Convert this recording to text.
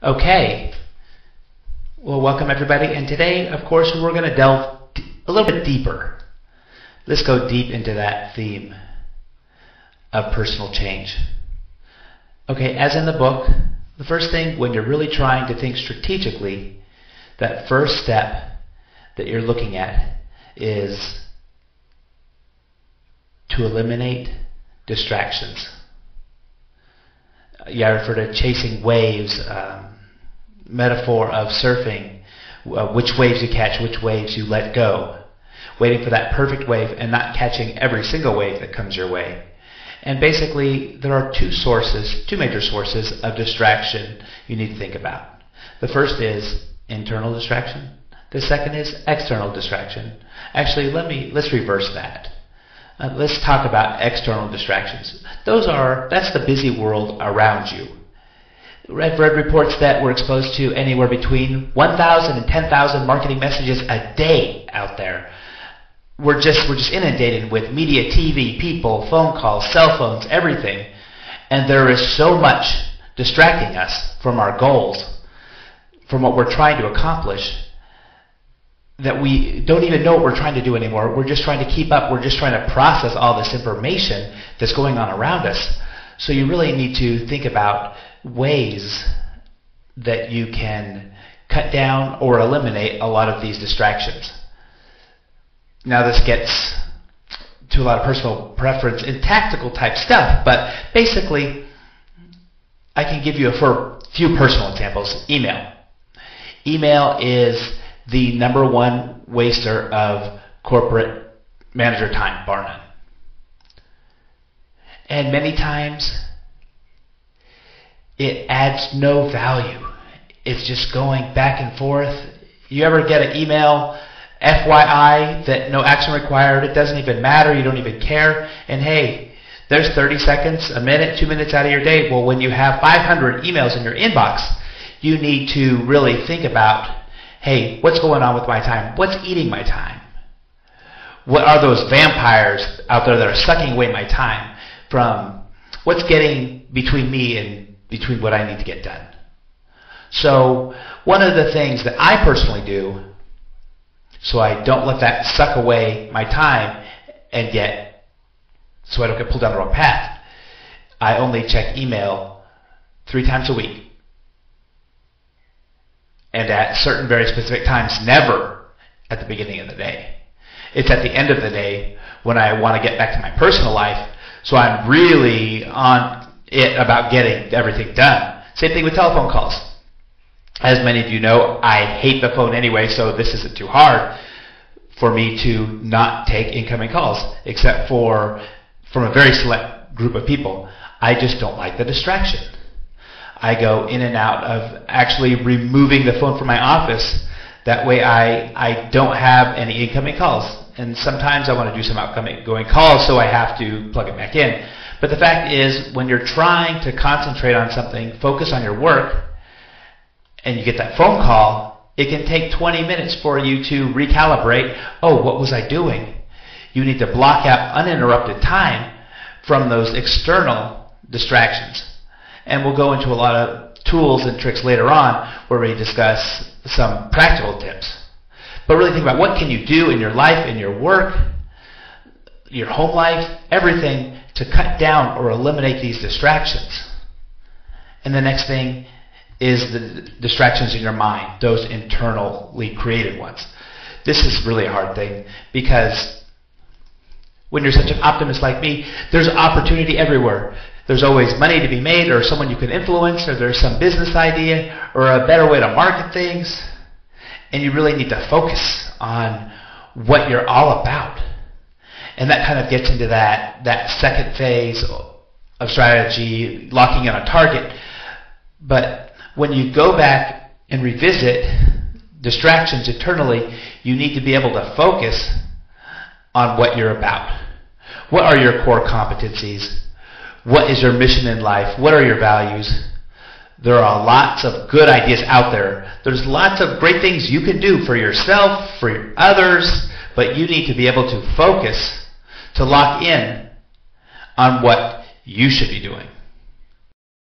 Okay, well, welcome everybody, and today, of course, we're going to delve a little bit deeper. Let's go deep into that theme of personal change. Okay, as in the book, the first thing when you're really trying to think strategically, that first step that you're looking at is to eliminate distractions. Yeah, I refer to chasing waves, metaphor of surfing, which waves you catch, which waves you let go, waiting for that perfect wave and not catching every single wave that comes your way. And basically, there are two major sources of distraction you need to think about. The first is internal distraction. The second is external distraction. Actually, let's reverse that. Let's talk about external distractions. That's the busy world around you. I've read reports that we're exposed to anywhere between 1,000 and 10,000 marketing messages a day out there. We're just inundated with media, TV, people, phone calls, cell phones, everything. And there is so much distracting us from our goals, from what we're trying to accomplish, that we don't even know what we're trying to do anymore. We're just trying to keep up. We're just trying to process all this information that's going on around us. So you really need to think about ways that you can cut down or eliminate a lot of these distractions. Now this gets to a lot of personal preference and tactical type stuff, but basically I can give you a few personal examples. Email. Email is the number one waster of corporate manager time, bar none. And many times it adds no value. It's just going back and forth. You ever get an email, FYI, that no action required, it doesn't even matter, you don't even care, and hey, there's 30 seconds, a minute, 2 minutes out of your day. Well, when you have 500 emails in your inbox, you need to really think about, hey, what's going on with my time? What's eating my time? What are those vampires out there that are sucking away my time from what's getting between me and between what I need to get done? So one of the things that I personally do, so I don't let that suck away my time so I don't get pulled down the wrong path, I only check email 3 times a week. And at certain very specific times, never at the beginning of the day. It's at the end of the day when I want to get back to my personal life, so I'm really on it about getting everything done. Same thing with telephone calls. As many of you know, I hate the phone anyway, so this isn't too hard for me to not take incoming calls, except from a very select group of people. I just don't like the distraction. I go in and out of actually removing the phone from my office. That way I don't have any incoming calls. And sometimes I want to do some outgoing calls, so I have to plug it back in. But the fact is, when you're trying to concentrate on something, focus on your work, and you get that phone call, it can take 20 minutes for you to recalibrate. Oh, what was I doing? You need to block out uninterrupted time from those external distractions. And we'll go into a lot of tools and tricks later on where we discuss some practical tips. But really think about what can you do in your life, in your work, your home life, everything to cut down or eliminate these distractions. And the next thing is the distractions in your mind, those internally created ones. This is really a hard thing because when you're such an optimist like me, there's opportunity everywhere. There's always money to be made, or someone you can influence, or there's some business idea, or a better way to market things. And you really need to focus on what you're all about. And that kind of gets into that second phase of strategy, locking in a target. But when you go back and revisit distractions internally, you need to be able to focus on what you're about. What are your core competencies? What is your mission in life? What are your values? There are lots of good ideas out there. There's lots of great things you can do for yourself, for others, but you need to be able to focus, to lock in on what you should be doing.